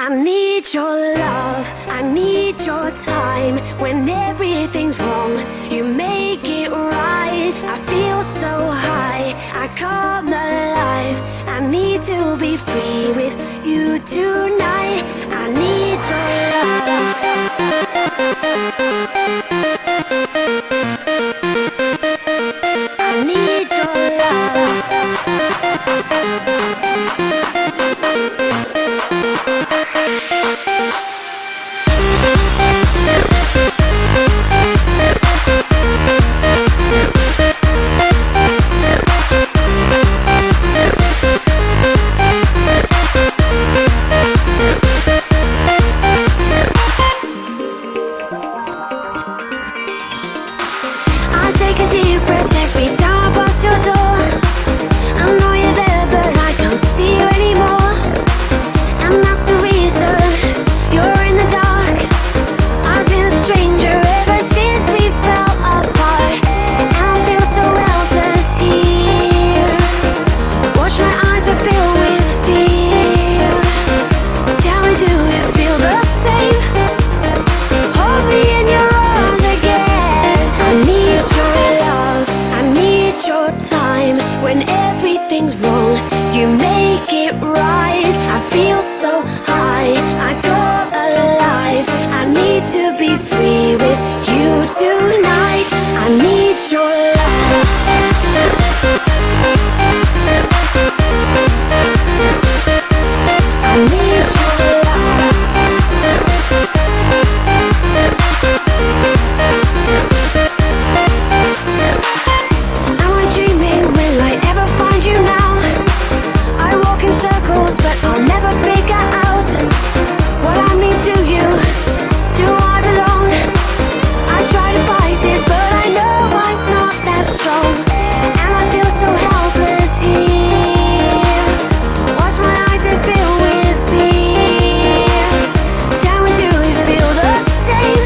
I need your love, I need your time. When everything's wrong, you make it right. I feel so high, I come alive. I need to be free with you tonight. I need your love. I need your love. I take a deep breath every time I pass your door. I know you're there, but I can't see you anymore. And that's the reason you're in the dark. I've been a stranger ever since we fell apart. And I feel so helpless here. Watch my eyes are filled with fear. Tell me, do you feel the same? Hold me in your arms again. I need your love, I need your time. When everything's wrong, you make it right. I feel so high, I come alive. I need to be free with you tonight. I need your love. I need your love. Am I dreaming? Will I ever find you now? I walk in circles, but I'll never figure out what I mean to you. Do I belong? I try to fight this, but I know I'm not that strong. And I feel so helpless here. Watch my eyes and fill with fear. Tell me, do you feel the same?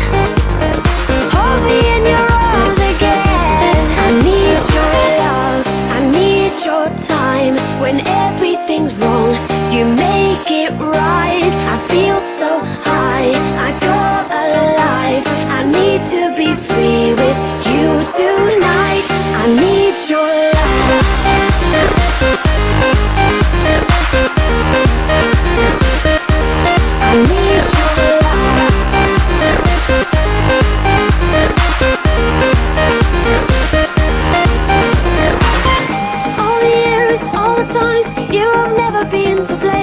Hold me in your arms again. I need your love, I need your time. When everything's wrong, you make it right. I feel so high, I come alive. I need to be free with you tonight. I need your love. I need your love. All the years, all the times, you have never been to blame.